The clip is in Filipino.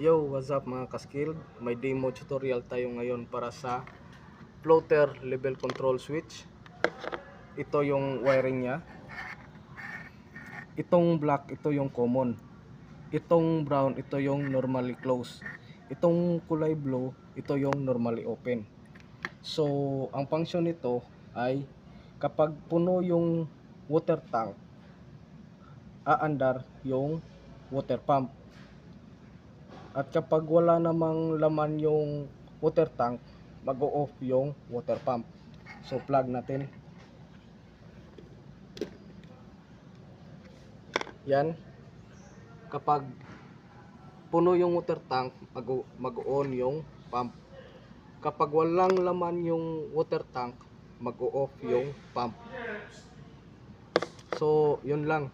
Yo, what's up mga kaskilled? May demo tutorial tayo ngayon para sa floater level control switch. Ito yung wiring niya. Itong black, ito yung common. Itong brown, ito yung normally closed. Itong kulay blue, ito yung normally open. So, ang function nito ay kapag puno yung water tank, aandar yung water pump. At kapag wala namang laman yung water tank, mag-o-off yung water pump. So plug natin. Yan. Kapag puno yung water tank, mag-on yung pump. Kapag walang laman yung water tank, mag-o-off yung pump. So yun lang.